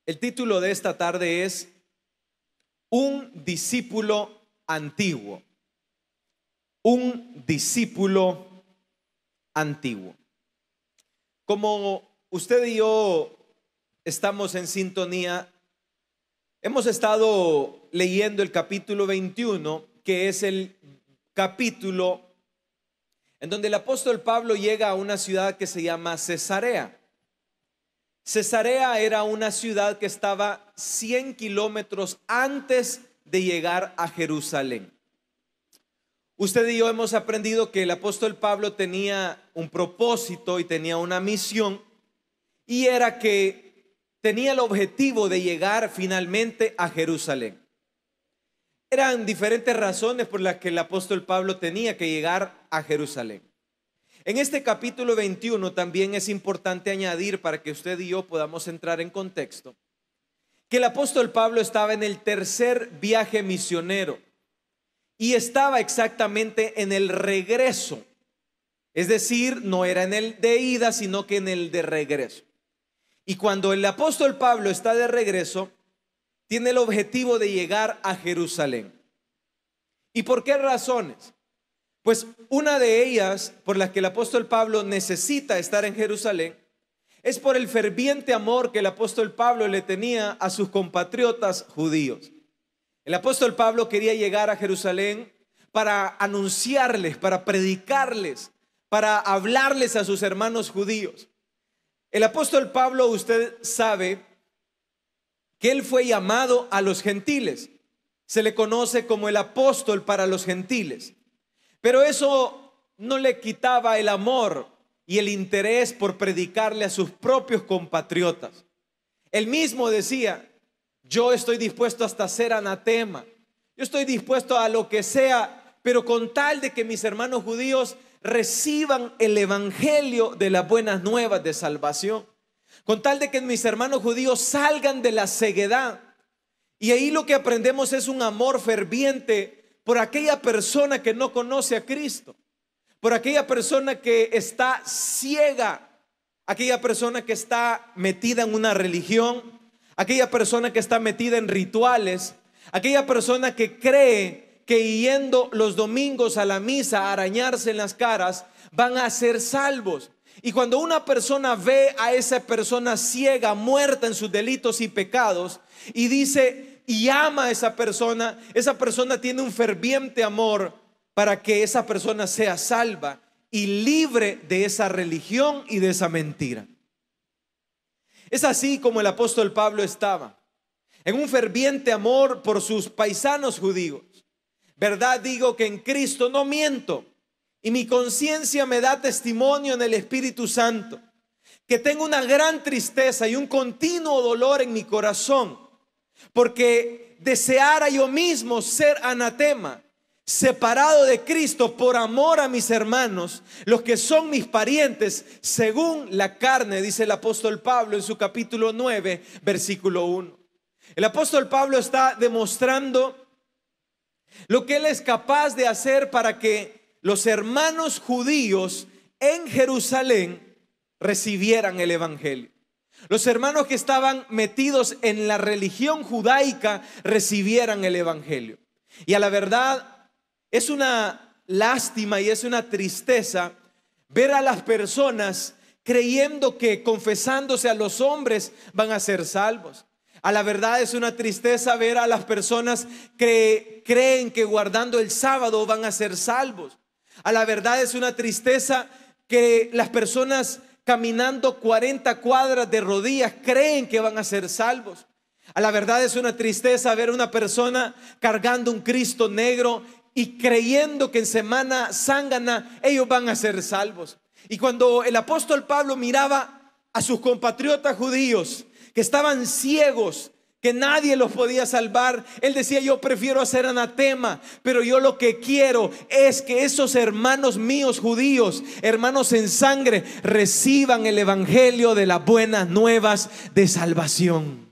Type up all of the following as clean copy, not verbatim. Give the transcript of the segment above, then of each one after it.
El título de esta tarde es Un discípulo antiguo. Un discípulo antiguo. Como usted y yo estamos en sintonía, hemos estado leyendo el capítulo 21, que es el capítulo en donde el apóstol Pablo llega a una ciudad que se llama Cesarea. Cesarea era una ciudad que estaba 100 kilómetros antes de llegar a Jerusalén. Usted y yo hemos aprendido que el apóstol Pablo tenía un propósito y tenía una misión, y era que tenía el objetivo de llegar finalmente a Jerusalén. Eran diferentes razones por las que el apóstol Pablo tenía que llegar a Jerusalén. En este capítulo 21 también es importante añadir, para que usted y yo podamos entrar en contexto, que el apóstol Pablo estaba en el tercer viaje misionero y estaba exactamente en el regreso. Es decir, no era en el de ida, sino que en el de regreso. Y cuando el apóstol Pablo está de regreso, tiene el objetivo de llegar a Jerusalén. ¿Y por qué razones? Pues una de ellas por las que el apóstol Pablo necesita estar en Jerusalén es por el ferviente amor que el apóstol Pablo le tenía a sus compatriotas judíos. El apóstol Pablo quería llegar a Jerusalén para anunciarles, para predicarles, para hablarles a sus hermanos judíos. El apóstol Pablo, usted sabe que él fue llamado a los gentiles. Se le conoce como el apóstol para los gentiles. Pero eso no le quitaba el amor y el interés por predicarle a sus propios compatriotas. Él mismo decía: yo estoy dispuesto hasta ser anatema, yo estoy dispuesto a lo que sea, pero con tal de que mis hermanos judíos reciban el evangelio de las buenas nuevas de salvación, con tal de que mis hermanos judíos salgan de la ceguedad. Y ahí lo que aprendemos es un amor ferviente por aquella persona que no conoce a Cristo, por aquella persona que está ciega, aquella persona que está metida en una religión, aquella persona que está metida en rituales, aquella persona que cree que yendo los domingos a la misa a arañarse en las caras van a ser salvos. Y cuando una persona ve a esa persona ciega, muerta en sus delitos y pecados, y dice y ama a esa persona tiene un ferviente amor para que esa persona sea salva y libre de esa religión y de esa mentira. Es así como el apóstol Pablo estaba, en un ferviente amor por sus paisanos judíos. Verdad digo que en Cristo no miento, y mi conciencia me da testimonio en el Espíritu Santo, que tengo una gran tristeza y un continuo dolor en mi corazón, porque deseara yo mismo ser anatema, separado de Cristo por amor a mis hermanos, los que son mis parientes según la carne, dice el apóstol Pablo en su capítulo 9, versículo 1. El apóstol Pablo está demostrando lo que él es capaz de hacer para que los hermanos judíos en Jerusalén recibieran el evangelio. Los hermanos que estaban metidos en la religión judaica recibieran el evangelio. Y a la verdad es una lástima y es una tristeza ver a las personas creyendo que confesándose a los hombres van a ser salvos. A la verdad es una tristeza ver a las personas que creen que guardando el sábado van a ser salvos. A la verdad es una tristeza que las personas caminando 40 cuadras de rodillas creen que van a ser salvos. A la verdad es una tristeza ver a una persona cargando un Cristo negro y creyendo que en Semana Zángana ellos van a ser salvos. Y cuando el apóstol Pablo miraba a sus compatriotas judíos que estaban ciegos, que nadie los podía salvar, él decía: yo prefiero hacer anatema, pero yo lo que quiero es que esos hermanos míos judíos, hermanos en sangre, reciban el evangelio de las buenas nuevas de salvación.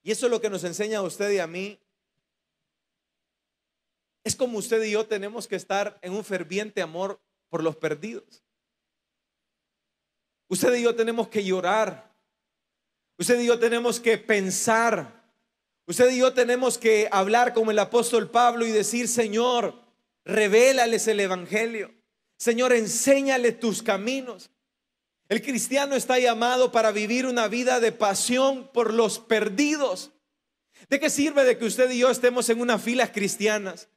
Y eso es lo que nos enseña a usted y a mí. Es como usted y yo tenemos que estar en un ferviente amor por los perdidos. Usted y yo tenemos que llorar Usted y yo tenemos que pensar. Usted y yo tenemos que hablar como el apóstol Pablo y decir: Señor, revélales el evangelio. Señor, enséñale tus caminos. El cristiano está llamado para vivir una vida de pasión por los perdidos. ¿De qué sirve de que usted y yo estemos en unas filas cristianas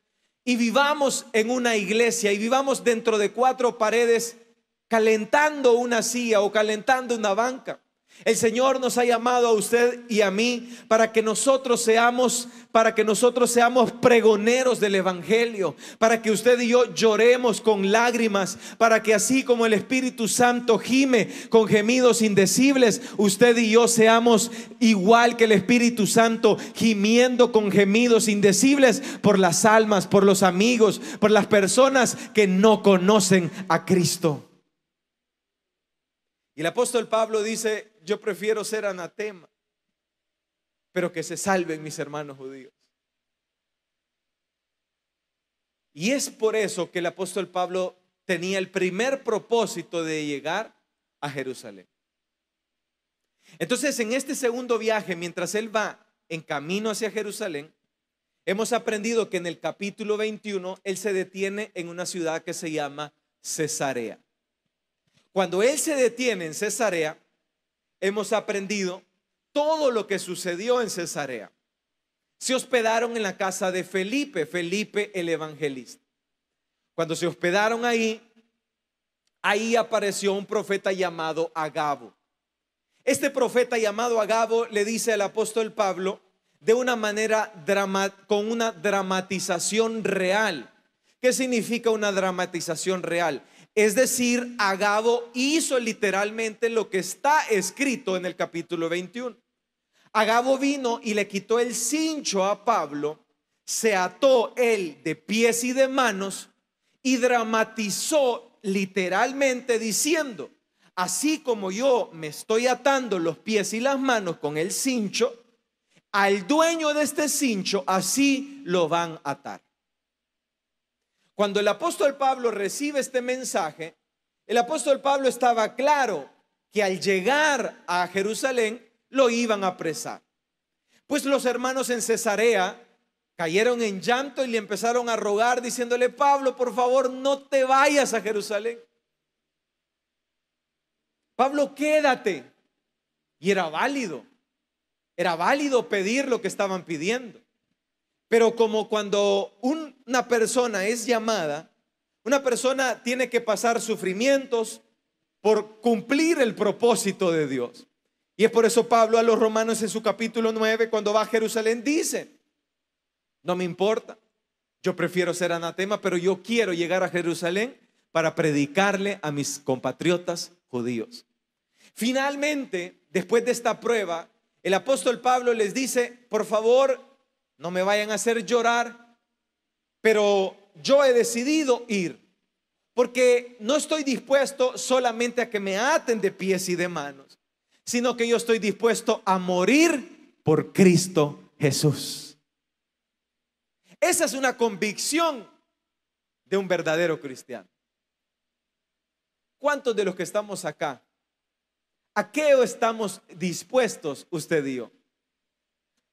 y vivamos en una iglesia y vivamos dentro de cuatro paredes calentando una silla o calentando una banca? El Señor nos ha llamado a usted y a mí para que nosotros seamos pregoneros del evangelio, para que usted y yo lloremos con lágrimas, para que así como el Espíritu Santo gime con gemidos indecibles, usted y yo seamos igual que el Espíritu Santo, gimiendo con gemidos indecibles por las almas, por los amigos, por las personas que no conocen a Cristo. Y el apóstol Pablo dice: yo prefiero ser anatema, pero que se salven mis hermanos judíos. Y es por eso que el apóstol Pablo tenía el primer propósito de llegar a Jerusalén. Entonces, en este segundo viaje, mientras él va en camino hacia Jerusalén, hemos aprendido que en el capítulo 21 él se detiene en una ciudad que se llama Cesarea. Cuando él se detiene en Cesarea, hemos aprendido todo lo que sucedió en Cesarea. Se hospedaron en la casa de Felipe el evangelista. Cuando se hospedaron ahí apareció un profeta llamado Agabo. Este profeta llamado Agabo le dice al apóstol Pablo de una manera con una dramatización real. ¿Qué significa una dramatización real? Es decir, Agabo hizo literalmente lo que está escrito en el capítulo 21. Agabo vino y le quitó el cincho a Pablo, se ató él de pies y de manos y dramatizó literalmente diciendo: así como yo me estoy atando los pies y las manos con el cincho, al dueño de este cincho así lo van a atar. Cuando el apóstol Pablo recibe este mensaje, el apóstol Pablo estaba claro que al llegar a Jerusalén lo iban a apresar. Pues los hermanos en Cesarea cayeron en llanto y le empezaron a rogar diciéndole: Pablo, por favor, no te vayas a Jerusalén. Pablo, quédate. Y era válido pedir lo que estaban pidiendo. Pero como cuando una persona es llamada, una persona tiene que pasar sufrimientos por cumplir el propósito de Dios. Y es por eso Pablo a los romanos en su capítulo 9, cuando va a Jerusalén, dice: no me importa, yo prefiero ser anatema, pero yo quiero llegar a Jerusalén para predicarle a mis compatriotas judíos. Finalmente, después de esta prueba, el apóstol Pablo les dice: por favor, no me vayan a hacer llorar, pero yo he decidido ir, porque no estoy dispuesto solamente a que me aten de pies y de manos, sino que yo estoy dispuesto a morir por Cristo Jesús. Esa es una convicción de un verdadero cristiano. ¿Cuántos de los que estamos acá, a qué estamos dispuestos usted y yo?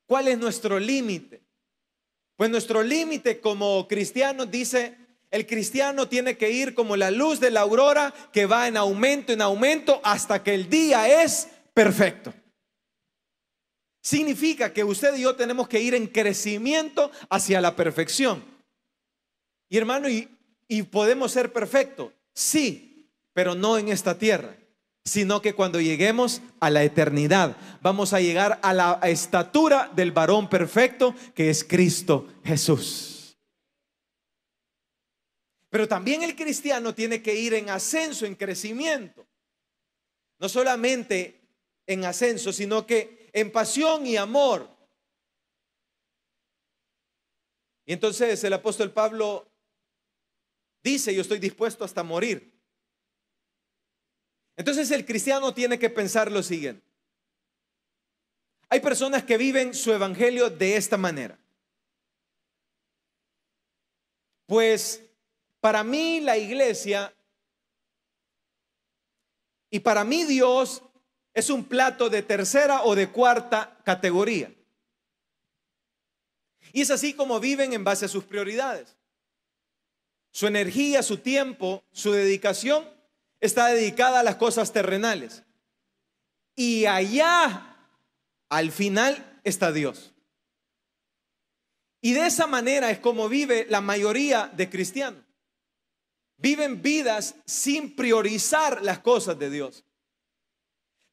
¿Cuál es nuestro límite? Pues nuestro límite como cristianos, dice, el cristiano tiene que ir como la luz de la aurora que va en aumento hasta que el día es perfecto. Significa que usted y yo tenemos que ir en crecimiento hacia la perfección. Y hermano, ¿y podemos ser perfectos? Sí, pero no en esta tierra, sino que cuando lleguemos a la eternidad vamos a llegar a la estatura del varón perfecto, que es Cristo Jesús. Pero también el cristiano tiene que ir en ascenso, en crecimiento. No solamente en ascenso, sino que en pasión y amor. Y entonces el apóstol Pablo dice: yo estoy dispuesto hasta morir. Entonces el cristiano tiene que pensar lo siguiente. Hay personas que viven su evangelio de esta manera: pues para mí la iglesia y para mí Dios es un plato de tercera o de cuarta categoría. Y es así como viven en base a sus prioridades. Su energía, su tiempo, su dedicación está dedicada a las cosas terrenales. Y allá, al final, está Dios. Y de esa manera es como vive la mayoría de cristianos. Viven vidas sin priorizar las cosas de Dios.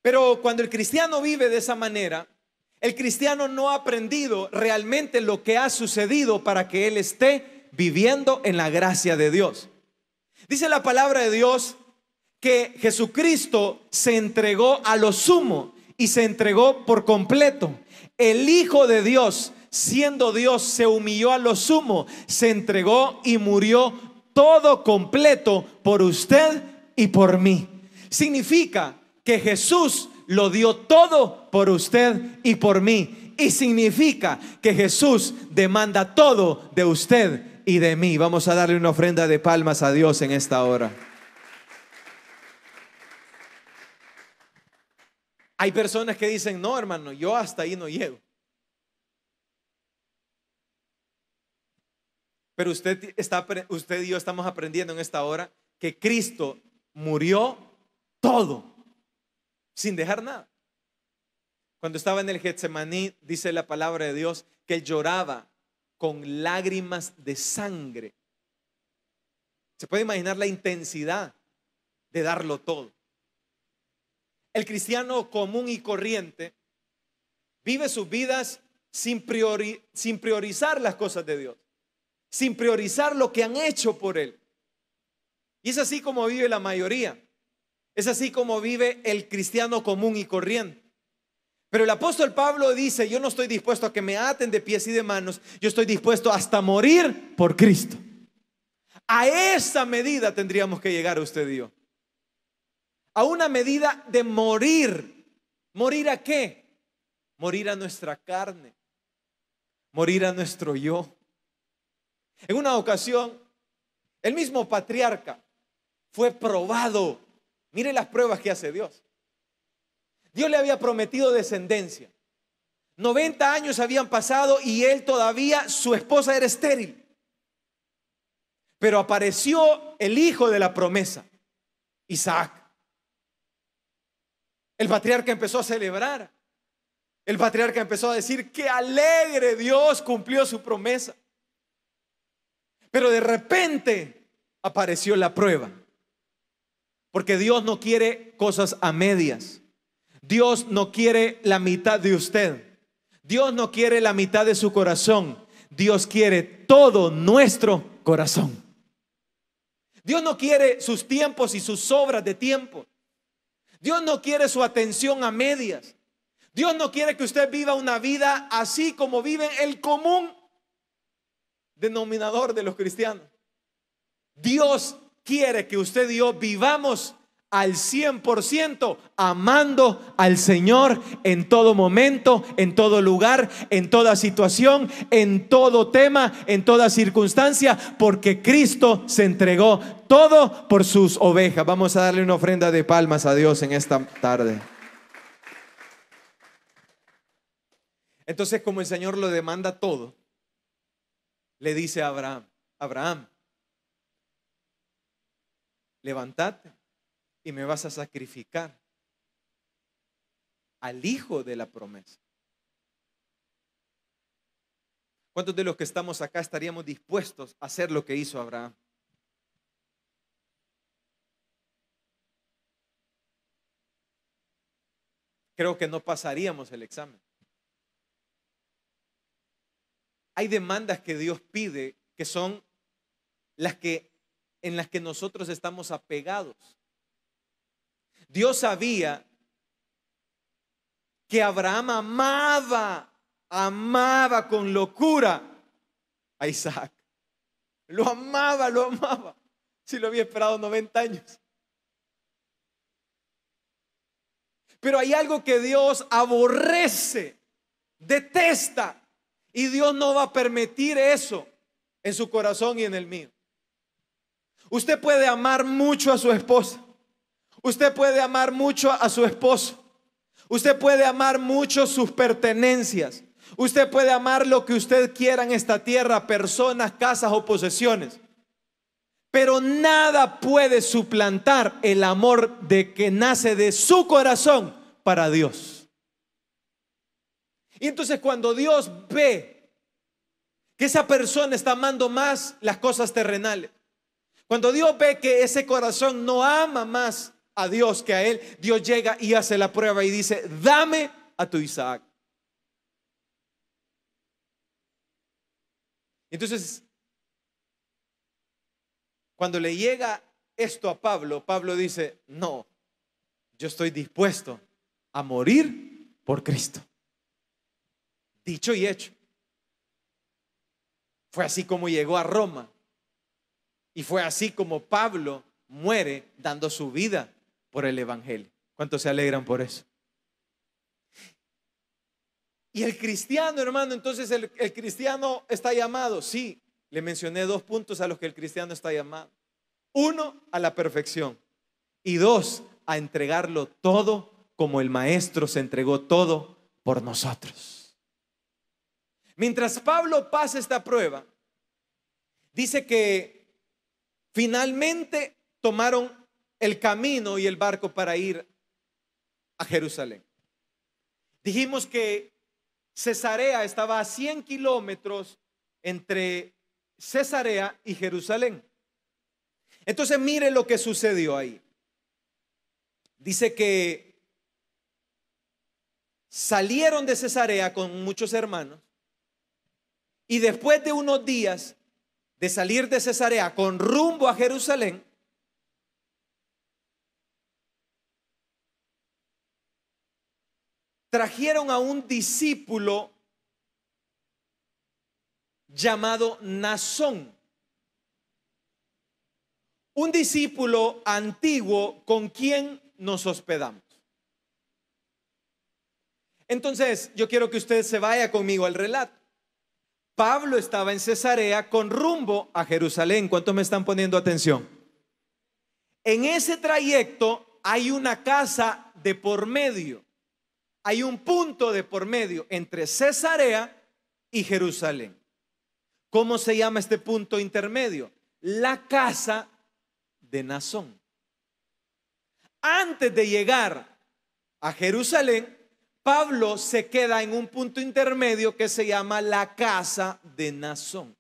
Pero cuando el cristiano vive de esa manera, el cristiano no ha aprendido realmente lo que ha sucedido para que él esté viviendo en la gracia de Dios. Dice la palabra de Dios que Jesucristo se entregó a lo sumo y se entregó por completo. El Hijo de Dios, siendo Dios, se humilló a lo sumo, se entregó y murió todo completo por usted y por mí. Significa que Jesús lo dio todo por usted y por mí. Y significa que Jesús demanda todo de usted y de mí. Vamos a darle una ofrenda de palmas a Dios en esta hora. Hay personas que dicen, no, hermano, yo hasta ahí no llego. Pero usted y yo estamos aprendiendo en esta hora que Cristo murió todo, sin dejar nada. Cuando estaba en el Getsemaní, dice la palabra de Dios que él lloraba con lágrimas de sangre. Se puede imaginar la intensidad de darlo todo. El cristiano común y corriente vive sus vidas sin priorizar las cosas de Dios, sin priorizar lo que han hecho por él. Y es así como vive la mayoría. Es así como vive el cristiano común y corriente. Pero el apóstol Pablo dice, yo no estoy dispuesto a que me aten de pies y de manos, yo estoy dispuesto hasta morir por Cristo. A esa medida tendríamos que llegar usted y yo. A una medida de morir. ¿Morir a qué? Morir a nuestra carne. Morir a nuestro yo. En una ocasión, el mismo patriarca fue probado. Mire las pruebas que hace Dios. Dios le había prometido descendencia. 90 años habían pasado y él todavía, su esposa era estéril. Pero apareció el hijo de la promesa, Isaac. El patriarca empezó a celebrar. El patriarca empezó a decir, qué alegre, Dios cumplió su promesa. Pero de repente apareció la prueba. Porque Dios no quiere cosas a medias. Dios no quiere la mitad de usted. Dios no quiere la mitad de su corazón. Dios quiere todo nuestro corazón. Dios no quiere sus tiempos y sus sobras de tiempo. Dios no quiere su atención a medias. Dios no quiere que usted viva una vida así como vive el común denominador de los cristianos. Dios quiere que usted y yo vivamos al 100% amando al Señor en todo momento, en todo lugar, en toda situación, en todo tema, en toda circunstancia, porque Cristo se entregó todo por sus ovejas. Vamos a darle una ofrenda de palmas a Dios en esta tarde. Entonces, como el Señor lo demanda todo, le dice a Abraham, Abraham, levántate y me vas a sacrificar al hijo de la promesa. ¿Cuántos de los que estamos acá estaríamos dispuestos a hacer lo que hizo Abraham? Creo que no pasaríamos el examen. Hay demandas que Dios pide que son en las que nosotros estamos apegados. Dios sabía que Abraham amaba con locura a Isaac. Lo amaba. Si lo había esperado 90 años. Pero hay algo que Dios aborrece, detesta, y Dios no va a permitir eso en su corazón y en el mío. Usted puede amar mucho a su esposa. Usted puede amar mucho a su esposo. Usted puede amar mucho sus pertenencias. Usted puede amar lo que usted quiera en esta tierra, personas, casas o posesiones. Pero nada puede suplantar el amor de que nace de su corazón para Dios. Y entonces cuando Dios ve que esa persona está amando más las cosas terrenales, cuando Dios ve que ese corazón no ama más a Dios que a él, Dios llega y hace la prueba y dice: dame a tu Isaac. Entonces, cuando le llega esto a Pablo, Pablo dice: no, yo estoy dispuesto a morir por Cristo. Dicho y hecho. Fue así como llegó a Roma. Y fue así como Pablo muere dando su vida por el evangelio. ¿Cuántos se alegran por eso? Y el cristiano, hermano, entonces el cristiano está llamado. Sí, le mencioné 2 puntos a los que el cristiano está llamado. 1, a la perfección. Y 2, a entregarlo todo como el maestro se entregó todo por nosotros. Mientras Pablo pasa esta prueba, dice que finalmente tomaron el camino y el barco para ir a Jerusalén. Dijimos que Cesarea estaba a 100 kilómetros entre Cesarea y Jerusalén. Entonces mire lo que sucedió ahí. Dice que salieron de Cesarea con muchos hermanos y después de unos días de salir de Cesarea con rumbo a Jerusalén, trajeron a un discípulo llamado Nasón, un discípulo antiguo con quien nos hospedamos. Entonces, yo quiero que usted se vaya conmigo al relato. Pablo estaba en Cesarea con rumbo a Jerusalén. ¿Cuántos me están poniendo atención? En ese trayecto hay una casa de por medio. Hay un punto de por medio entre Cesarea y Jerusalén. ¿Cómo se llama este punto intermedio? La casa de Nasón. Antes de llegar a Jerusalén, Pablo se queda en un punto intermedio que se llama la casa de Nasón.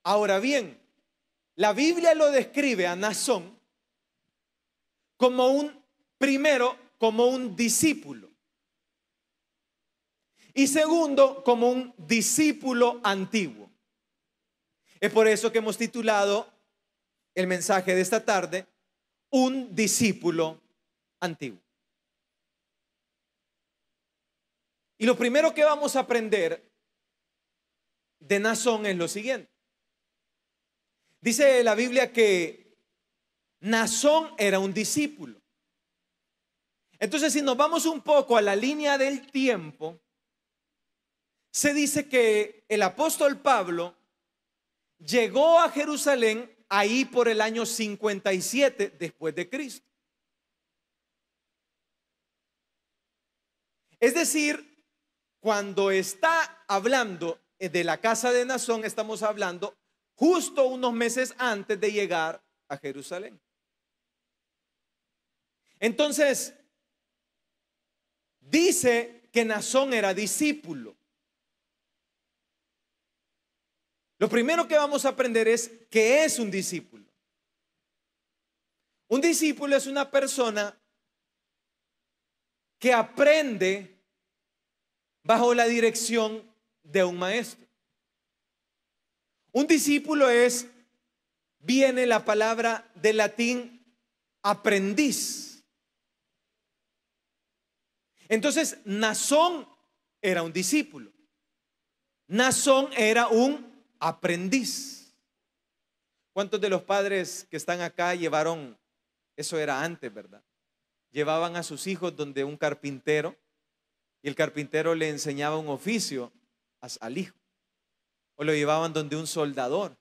Ahora bien, la Biblia lo describe a Nasón como como un discípulo. Y segundo, como un discípulo antiguo. Es por eso que hemos titulado el mensaje de esta tarde: un discípulo antiguo. Y lo primero que vamos a aprender de Nasón es lo siguiente. Dice la Biblia que Nasón era un discípulo. Entonces, si nos vamos un poco a la línea del tiempo, se dice que el apóstol Pablo llegó a Jerusalén ahí por el año 57 después de Cristo. Es decir, cuando está hablando de la casa de Nasón, estamos hablando justo unos meses antes de llegar a Jerusalén. Entonces, dice que Nasón era discípulo. Lo primero que vamos a aprender es qué es un discípulo. Un discípulo es una persona que aprende bajo la dirección de un maestro. Un discípulo viene la palabra del latín aprendiz. Entonces, Nasón era un discípulo. Nasón era un aprendiz. ¿Cuántos de los padres que están acá llevaron, eso era antes, ¿verdad? Llevaban a sus hijos donde un carpintero y el carpintero le enseñaba un oficio al hijo? O lo llevaban donde un soldador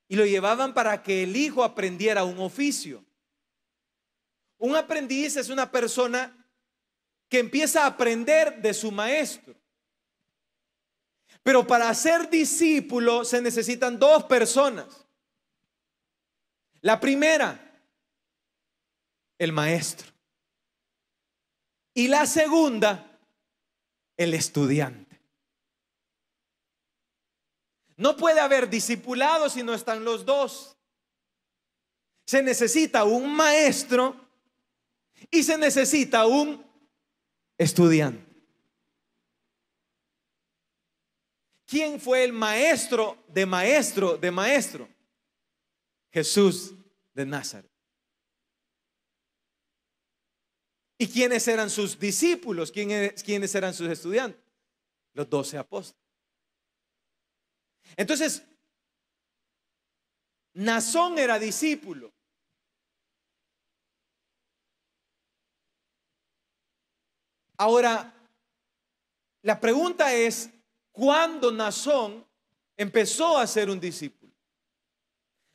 y lo llevaban para que el hijo aprendiera un oficio. Un aprendiz es una persona que empieza a aprender de su maestro. Pero para ser discípulo se necesitan dos personas. La primera, el maestro. Y la segunda, el estudiante. No puede haber discipulado si no están los dos. Se necesita un maestro y se necesita un estudiante. ¿Quién fue el maestro de maestro de maestro? Jesús de Nazaret. ¿Y quiénes eran sus discípulos? ¿Quiénes eran sus estudiantes? Los 12 apóstoles. Entonces, Naasón era discípulo. Ahora, la pregunta es, ¿cuándo Naasón empezó a ser un discípulo?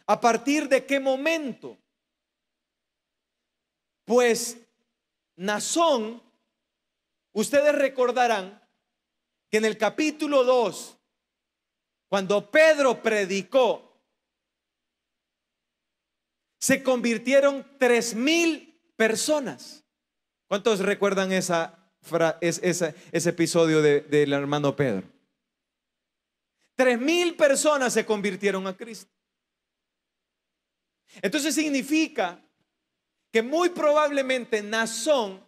¿A partir de qué momento? Pues Naasón, ustedes recordarán que en el capítulo 2, cuando Pedro predicó, se convirtieron 3,000 personas. ¿Cuántos recuerdan ese episodio del hermano Pedro? 3,000 personas se convirtieron a Cristo. Entonces significa que muy probablemente Naasón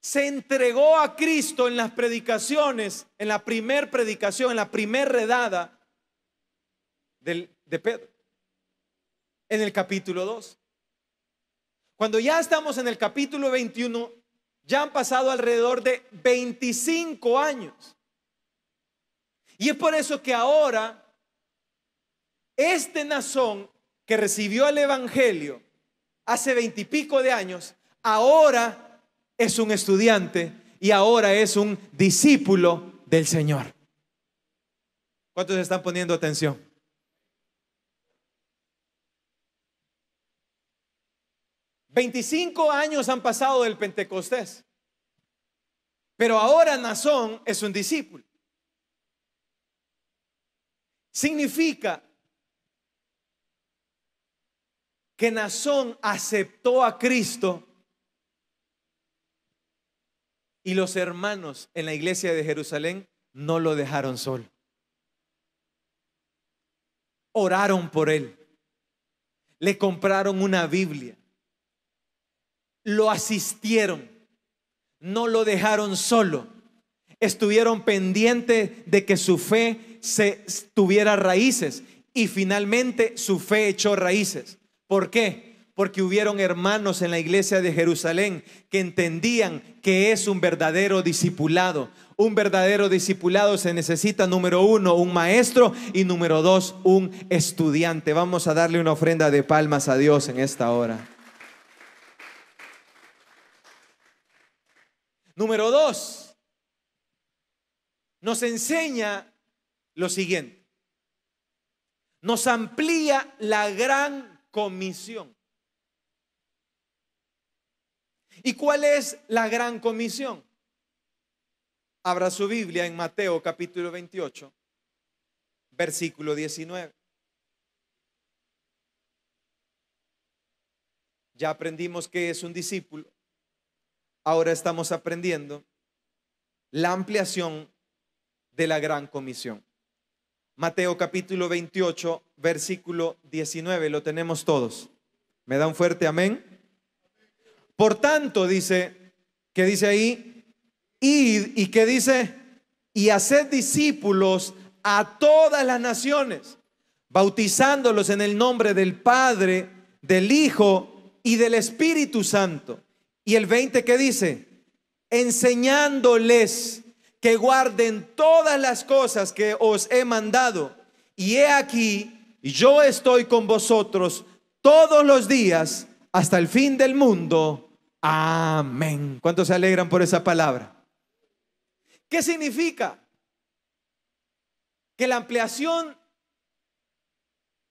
se entregó a Cristo en las predicaciones, en la primer predicación, en la primer redada de Pedro, en el capítulo 2. Cuando ya estamos en el capítulo 21, ya han pasado alrededor de 25 años. Y es por eso que ahora este Naasón que recibió el evangelio hace 20 y pico de años, ahora es un estudiante y ahora es un discípulo del Señor. ¿Cuántos están poniendo atención? $25 años han pasado del Pentecostés, pero ahora Naasón es un discípulo. Significa que Naasón aceptó a Cristo y los hermanos en la iglesia de Jerusalén no lo dejaron solo. Oraron por él, le compraron una Biblia, lo asistieron, no lo dejaron solo, estuvieron pendientes de que su fe tuviera raíces y finalmente su fe echó raíces. ¿Por qué? Porque hubieron hermanos en la iglesia de Jerusalén que entendían que es un verdadero discipulado. Un verdadero discipulado se necesita, número 1, un maestro, y número 2, un estudiante. Vamos a darle una ofrenda de palmas a Dios en esta hora. Número 2, nos enseña lo siguiente. Nos amplía la gran comisión. ¿Y cuál es la gran comisión? Abra su Biblia en Mateo capítulo 28, versículo 19. Ya aprendimos qué es un discípulo. Ahora estamos aprendiendo la ampliación de la gran comisión. Mateo capítulo 28, versículo 19, lo tenemos todos. ¿Me da un fuerte amén? Por tanto, dice, ¿qué dice ahí? Id, ¿y qué dice? Y haced discípulos a todas las naciones, bautizándolos en el nombre del Padre, del Hijo y del Espíritu Santo. Y el 20, ¿qué dice? Enseñándoles que guarden todas las cosas que os he mandado. Y he aquí, yo estoy con vosotros todos los días hasta el fin del mundo. Amén. ¿Cuántos se alegran por esa palabra? ¿Qué significa? Que la ampliación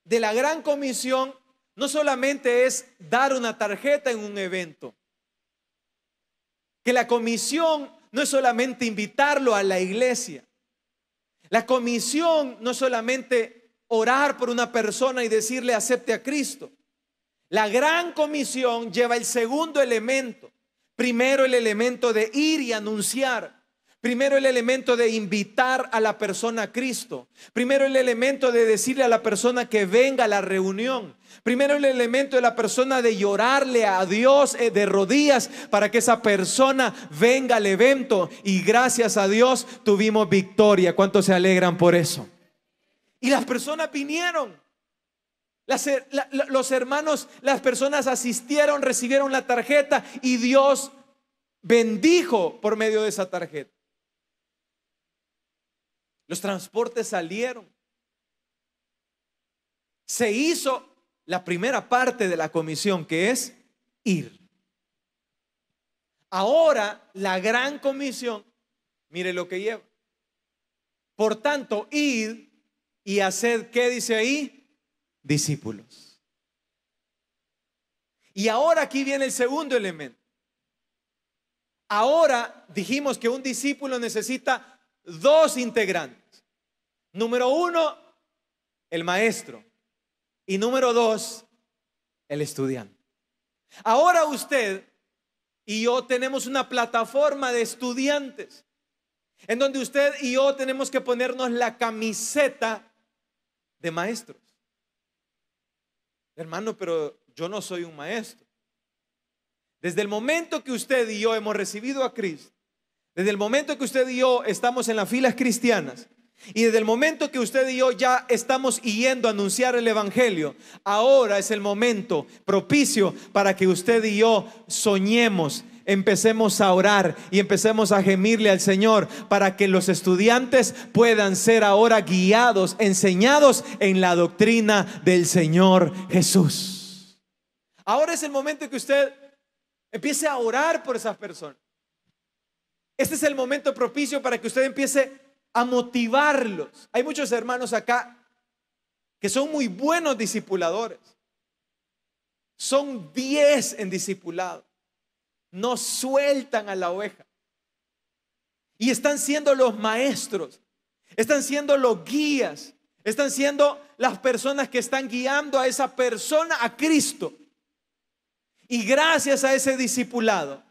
de la gran comisión no solamente es dar una tarjeta en un evento, que la comisión no es solamente invitarlo a la iglesia. La comisión no es solamente orar por una persona y decirle acepte a Cristo. La gran comisión lleva el segundo elemento. Primero el elemento de ir y anunciar. Primero el elemento de invitar a la persona a Cristo. Primero el elemento de decirle a la persona que venga a la reunión. Primero el elemento de la persona de llorarle a Dios de rodillas para que esa persona venga al evento. Y gracias a Dios tuvimos victoria. ¿Cuántos se alegran por eso? Y las personas vinieron. Los hermanos, las personas asistieron, recibieron la tarjeta y Dios bendijo por medio de esa tarjeta. Los transportes salieron. Se hizo la primera parte de la comisión, que es ir. Ahora la gran comisión, mire lo que lleva. Por tanto, id y haced, ¿qué dice ahí? Discípulos. Y ahora aquí viene el segundo elemento. Ahora dijimos que un discípulo necesita dos integrantes. Número uno, el maestro. Y número dos, el estudiante. Ahora usted y yo tenemos una plataforma de estudiantes en donde usted y yo tenemos que ponernos la camiseta de maestros. Hermano, pero yo no soy un maestro. Desde el momento que usted y yo hemos recibido a Cristo, desde el momento que usted y yo estamos en las filas cristianas, y desde el momento que usted y yo ya estamos yendo a anunciar el evangelio, ahora es el momento propicio para que usted y yo soñemos, empecemos a orar y empecemos a gemirle al Señor para que los estudiantes puedan ser ahora guiados, enseñados en la doctrina del Señor Jesús. Ahora es el momento que usted empiece a orar por esas personas. Este es el momento propicio para que usted empiece a motivarlos. Hay muchos hermanos acá que son muy buenos discipuladores. Son 10 en discipulado. No sueltan a la oveja. Y están siendo los maestros. Están siendo los guías. Están siendo las personas que están guiando a esa persona a Cristo. Y gracias a ese discipulado,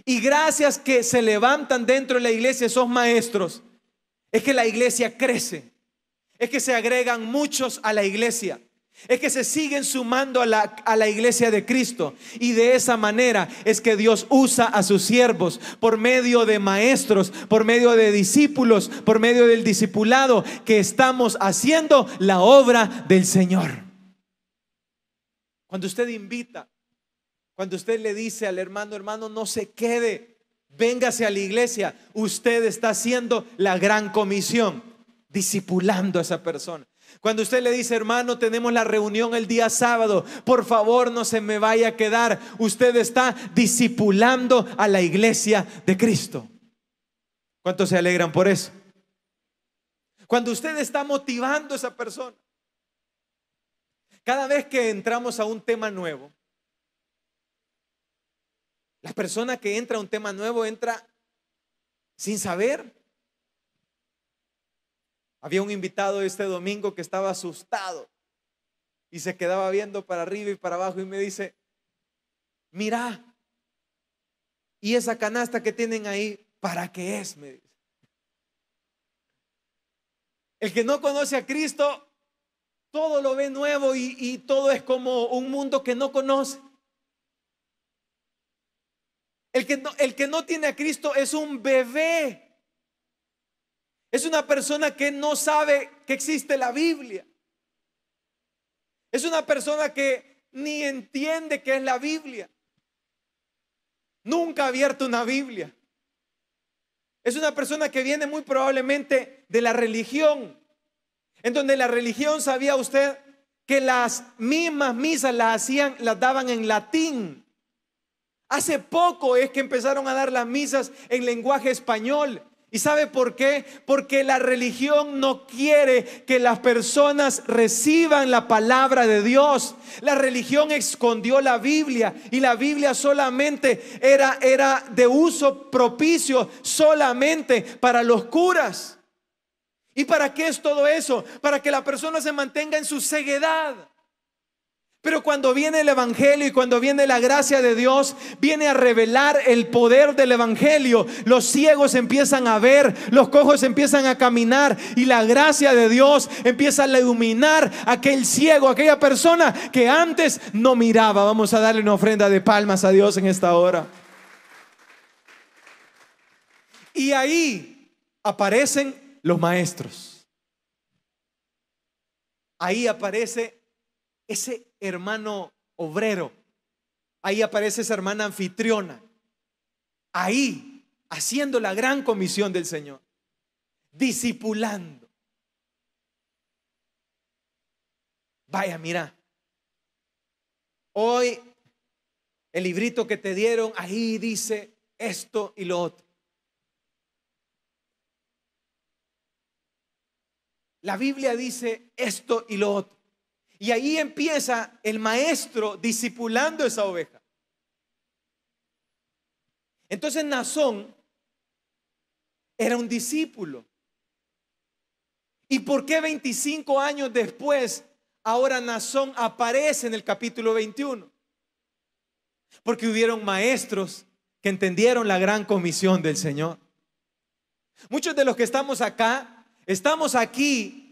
y gracias que se levantan dentro de la iglesia esos maestros, es que la iglesia crece, es que se agregan muchos a la iglesia, es que se siguen sumando a la iglesia de Cristo. Y de esa manera es que Dios usa a sus siervos por medio de maestros, por medio de discípulos, por medio del discipulado, que estamos haciendo la obra del Señor. Cuando usted invita, cuando usted le dice al hermano, hermano, no se quede, véngase a la iglesia, usted está haciendo la gran comisión, discipulando a esa persona. Cuando usted le dice, hermano, tenemos la reunión el día sábado, por favor no se me vaya a quedar, usted está discipulando a la iglesia de Cristo. ¿Cuántos se alegran por eso? Cuando usted está motivando a esa persona. Cada vez que entramos a un tema nuevo, la persona que entra a un tema nuevo entra sin saber. Había un invitado este domingo que estaba asustado y se quedaba viendo para arriba y para abajo y me dice, mira, ¿y esa canasta que tienen ahí, para qué es? Me dice. El que no conoce a Cristo, todo lo ve nuevo y todo es como un mundo que no conoce. El que no tiene a Cristo es un bebé. Es una persona que no sabe que existe la Biblia. Es una persona que ni entiende qué es la Biblia. Nunca ha abierto una Biblia. Es una persona que viene muy probablemente de la religión, en donde la religión, ¿sabía usted que las mismas misas las daban en latín? Hace poco es que empezaron a dar las misas en lenguaje español. ¿Y sabe por qué? Porque la religión no quiere que las personas reciban la palabra de Dios. La religión escondió la Biblia y la Biblia solamente era de uso propicio solamente para los curas. ¿Y para qué es todo eso? Para que la persona se mantenga en su ceguedad. Pero cuando viene el evangelio y cuando viene la gracia de Dios, viene a revelar el poder del evangelio. Los ciegos empiezan a ver, los cojos empiezan a caminar y la gracia de Dios empieza a iluminar a aquel ciego, a aquella persona que antes no miraba. Vamos a darle una ofrenda de palmas a Dios en esta hora. Y ahí aparecen los maestros. Ahí aparece ese hermano obrero. Ahí aparece esa hermana anfitriona. Ahí, haciendo la gran comisión del Señor, discipulando. Vaya, mira, hoy el librito que te dieron, ahí dice esto y lo otro. La Biblia dice esto y lo otro. Y ahí empieza el maestro discipulando esa oveja. Entonces Naasón era un discípulo. ¿Y por qué 25 años después ahora Naasón aparece en el capítulo 21? Porque hubieron maestros que entendieron la gran comisión del Señor. Muchos de los que estamos acá, estamos aquí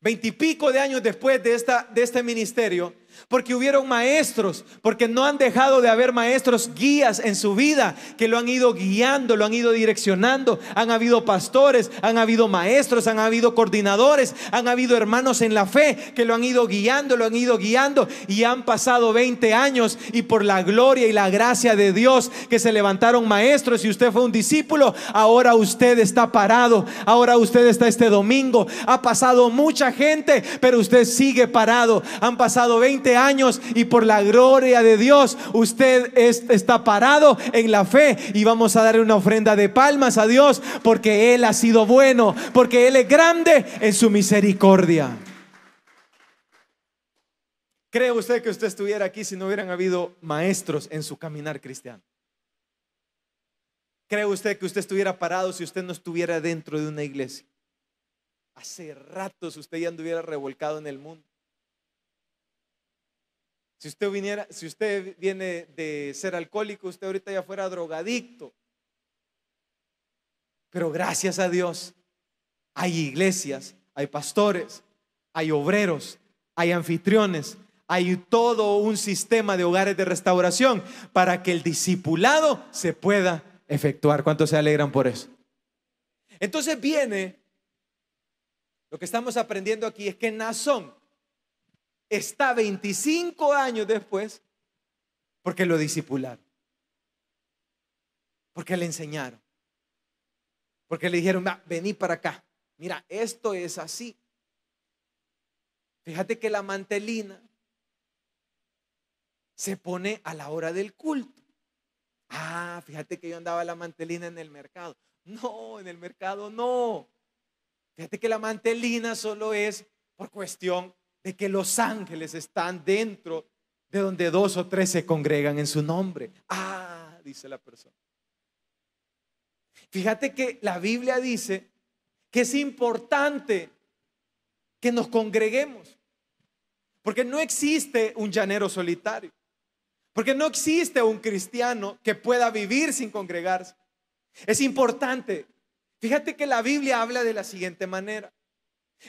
20 y pico de años después de este ministerio, porque hubieron maestros, porque no han dejado de haber maestros guías en su vida que lo han ido guiando, lo han ido direccionando. Han habido pastores, han habido maestros, han habido coordinadores, han habido hermanos en la fe que lo han ido guiando, y han pasado 20 años y por la gloria y la gracia de Dios que se levantaron maestros y usted fue un discípulo. Ahora usted está parado, ahora usted está este domingo. Ha pasado mucha gente, pero usted sigue parado. Han pasado 20 años y por la gloria de Dios usted está parado en la fe, y vamos a darle una ofrenda de palmas a Dios porque Él ha sido bueno, porque Él es grande en su misericordia. ¿Cree usted que usted estuviera aquí si no hubieran habido maestros en su caminar cristiano? ¿Cree usted que usted estuviera parado si usted no estuviera dentro de una iglesia? Hace ratos usted ya anduviera revolcado en el mundo. Si usted viene de ser alcohólico, usted ahorita ya fuera drogadicto. Pero gracias a Dios, hay iglesias, hay pastores, hay obreros, hay anfitriones, hay todo un sistema de hogares de restauración para que el discipulado se pueda efectuar. ¿Cuántos se alegran por eso? Entonces viene, lo que estamos aprendiendo aquí es que Naasón está 25 años después porque lo discipularon, porque le enseñaron, porque le dijeron: vení para acá, mira, esto es así. Fíjate que la mantelina se pone a la hora del culto. Fíjate que yo andaba la mantelina en el mercado. No, en el mercado no. Fíjate que la mantelina solo es por cuestión de que los ángeles están dentro de donde 2 o 3 se congregan en su nombre. Dice la persona. Fíjate que la Biblia dice que es importante que nos congreguemos, porque no existe un llanero solitario, porque no existe un cristiano que pueda vivir sin congregarse. Es importante. Fíjate que la Biblia habla de la siguiente manera.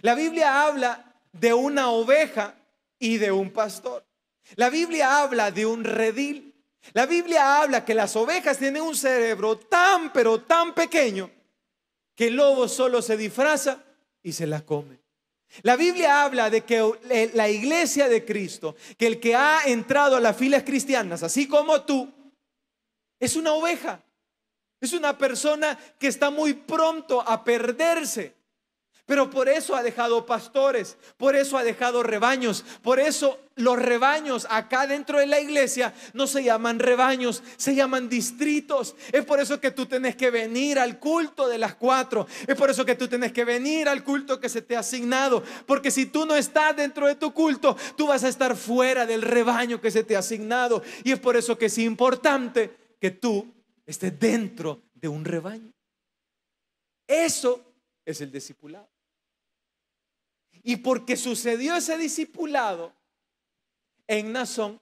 La Biblia habla de una oveja y de un pastor. La Biblia habla de un redil. La Biblia habla que las ovejas tienen un cerebro tan pero tan pequeño que el lobo solo se disfraza y se la come. La Biblia habla de que la iglesia de Cristo, que el que ha entrado a las filas cristianas, así como tú, es una oveja. Es una persona que está muy pronto a perderse. Pero por eso ha dejado pastores, por eso ha dejado rebaños, por eso los rebaños acá dentro de la iglesia no se llaman rebaños, se llaman distritos. Es por eso que tú tenés que venir al culto de las 4, es por eso que tú tenés que venir al culto que se te ha asignado, porque si tú no estás dentro de tu culto, tú vas a estar fuera del rebaño que se te ha asignado. Y es por eso que es importante que tú estés dentro de un rebaño. Eso es el discipulado. Y porque sucedió ese discipulado en Naasón,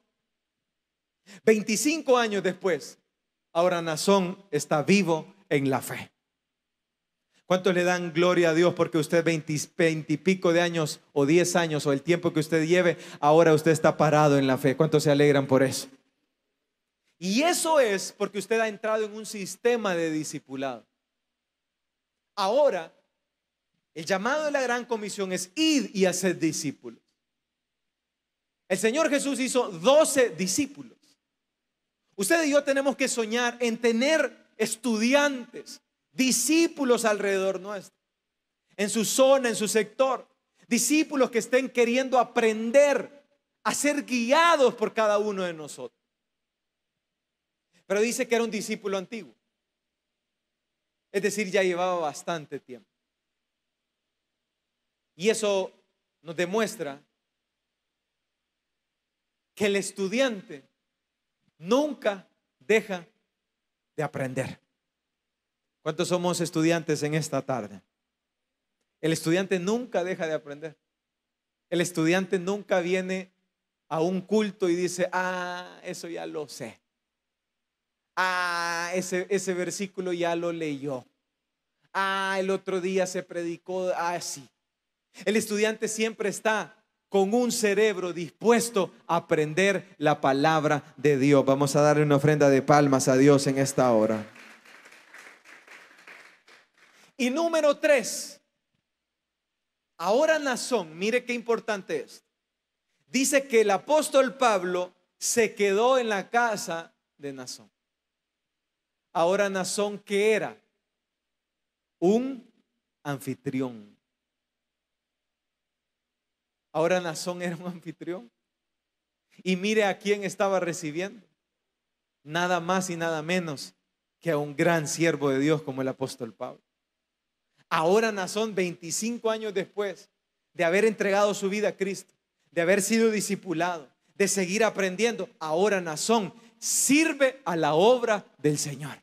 25 años después, ahora Naasón está vivo en la fe. ¿Cuántos le dan gloria a Dios porque usted 20 y pico de años o 10 años o el tiempo que usted lleve, ahora usted está parado en la fe? ¿Cuántos se alegran por eso? Y eso es porque usted ha entrado en un sistema de discipulado. Ahora, el llamado de la gran comisión es ir y hacer discípulos. El Señor Jesús hizo 12 discípulos. Usted y yo tenemos que soñar en tener estudiantes, discípulos alrededor nuestro, en su zona, en su sector, discípulos que estén queriendo aprender a ser guiados por cada uno de nosotros. Pero dice que era un discípulo antiguo, es decir, ya llevaba bastante tiempo. Y eso nos demuestra que el estudiante nunca deja de aprender. ¿Cuántos somos estudiantes en esta tarde? El estudiante nunca deja de aprender. El estudiante nunca viene a un culto y dice: eso ya lo sé. Ese versículo ya lo leyó. El otro día se predicó. Sí. El estudiante siempre está con un cerebro dispuesto a aprender la palabra de Dios. Vamos a darle una ofrenda de palmas a Dios en esta hora. Y número 3, ahora Naasón, mire qué importante es. Dice que el apóstol Pablo se quedó en la casa de Naasón. Ahora Naasón, ¿qué era? Un anfitrión. Ahora Naasón era un anfitrión. Y mire a quién estaba recibiendo. Nada más y nada menos que a un gran siervo de Dios como el apóstol Pablo. Ahora Naasón, 25 años después de haber entregado su vida a Cristo, de haber sido discipulado, de seguir aprendiendo, ahora Naasón sirve a la obra del Señor.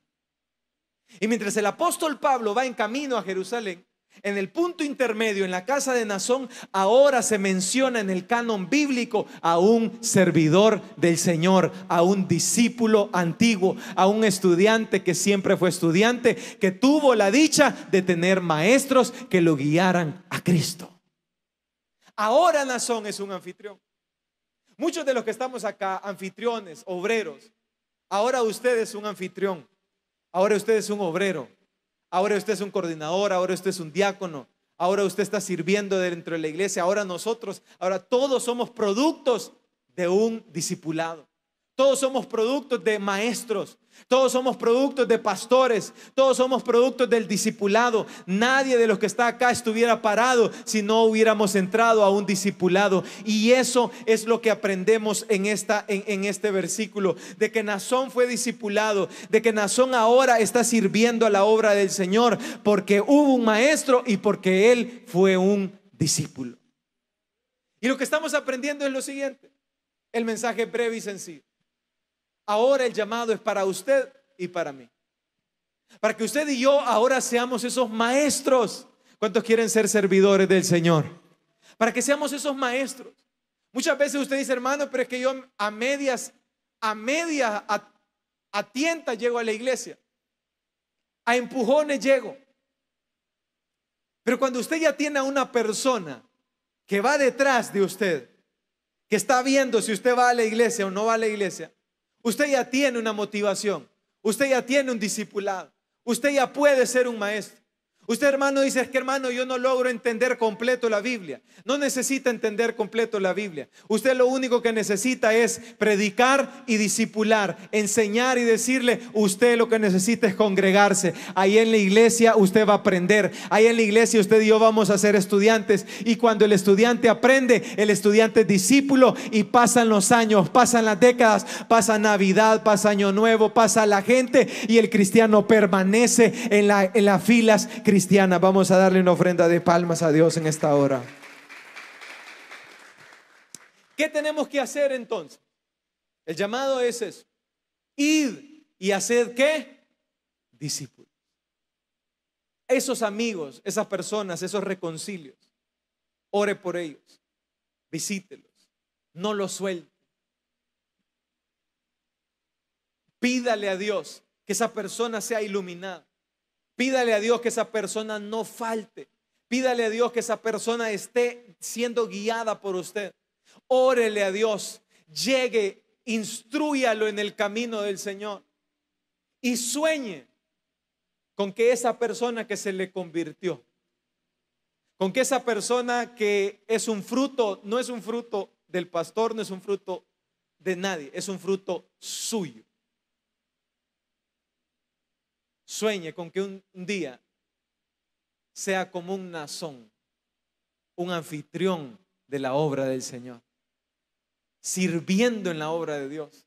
Y mientras el apóstol Pablo va en camino a Jerusalén, en el punto intermedio, en la casa de Naasón, ahora se menciona en el canon bíblico a un servidor del Señor, a un discípulo antiguo, a un estudiante que siempre fue estudiante, que tuvo la dicha de tener maestros que lo guiaran a Cristo. Ahora Naasón es un anfitrión. Muchos de los que estamos acá, anfitriones, obreros, ahora usted es un anfitrión, ahora usted es un obrero. Ahora usted es un coordinador, ahora usted es un diácono, ahora usted está sirviendo dentro de la iglesia, ahora todos somos productos de un discipulado. Todos somos productos de maestros, todos somos productos de pastores, todos somos productos del discipulado. Nadie de los que está acá estuviera parado si no hubiéramos entrado a un discipulado. Y eso es lo que aprendemos en este versículo, de que Naasón fue discipulado, de que Naasón ahora está sirviendo a la obra del Señor, porque hubo un maestro y porque él fue un discípulo. Y lo que estamos aprendiendo es lo siguiente, el mensaje breve y sencillo. Ahora el llamado es para usted y para mí, para que usted y yo ahora seamos esos maestros. ¿Cuántos quieren ser servidores del Señor? Para que seamos esos maestros. Muchas veces usted dice: hermano, pero es que yo a tientas llego a la iglesia, a empujones llego. Pero cuando usted ya tiene a una persona que va detrás de usted, que está viendo si usted va a la iglesia o no va a la iglesia, usted ya tiene una motivación, usted ya tiene un discipulado, usted ya puede ser un maestro. Usted, hermano, dice: es que, hermano, yo no logro entender completo la Biblia. No necesita entender completo la Biblia. Usted lo único que necesita es predicar y discipular, enseñar y decirle: usted lo que necesita es congregarse. Ahí en la iglesia usted va a aprender. Ahí en la iglesia usted y yo vamos a ser estudiantes. Y cuando el estudiante aprende, el estudiante es discípulo. Y pasan los años, pasan las décadas, pasa Navidad, pasa Año Nuevo, pasa la gente, y el cristiano permanece en las filas cristianas. Vamos a darle una ofrenda de palmas a Dios en esta hora. ¿Qué tenemos que hacer entonces? El llamado es eso: id y haced ¿qué? Discípulos. Esos amigos, esas personas, esos reconcilios, ore por ellos, visítelos, no los suelte. Pídale a Dios que esa persona sea iluminada. Pídale a Dios que esa persona no falte. Pídale a Dios que esa persona esté siendo guiada por usted. Órele a Dios, llegue, instrúyalo en el camino del Señor y sueñe con que esa persona que se le convirtió, con que esa persona que es un fruto, no es un fruto del pastor, no es un fruto de nadie, es un fruto suyo. Sueñe con que un día sea como un Nazón, un anfitrión de la obra del Señor, sirviendo en la obra de Dios,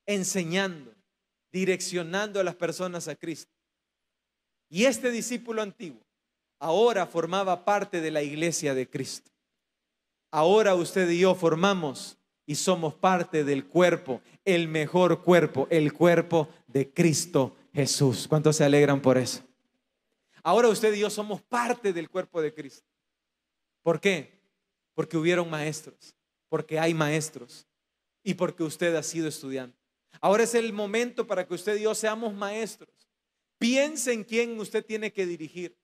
enseñando, direccionando a las personas a Cristo. Y este discípulo antiguo ahora formaba parte de la iglesia de Cristo. Ahora usted y yo formamos y somos parte del cuerpo, el mejor cuerpo, el cuerpo de Cristo Jesús. ¿Cuántos se alegran por eso? Ahora usted y yo somos parte del cuerpo de Cristo. ¿Por qué? Porque hubieron maestros, porque hay maestros y porque usted ha sido estudiante. Ahora es el momento para que usted y yo seamos maestros. Piense en quién usted tiene que dirigir.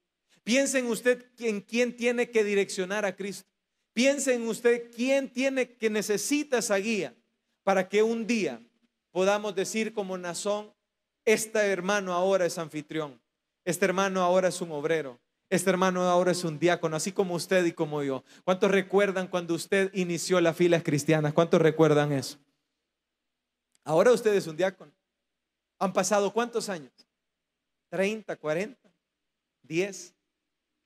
Piense en usted en quién tiene que direccionar a Cristo. Piense en usted quién tiene que necesita esa guía para que un día podamos decir como Nazón: este hermano ahora es anfitrión, este hermano ahora es un obrero, este hermano ahora es un diácono, así como usted y como yo. ¿Cuántos recuerdan cuando usted inició las filas cristianas? ¿Cuántos recuerdan eso? Ahora usted es un diácono. ¿Han pasado cuántos años? 30, 40, 10.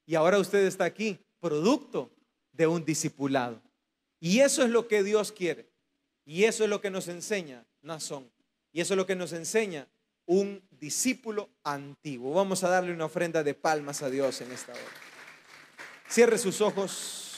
Y ahora usted está aquí, producto de un discipulado. Y eso es lo que Dios quiere. Y eso es lo que nos enseña Nazón. Y eso es lo que nos enseña un discípulo antiguo. Vamos a darle una ofrenda de palmas a Dios en esta hora. Cierre sus ojos.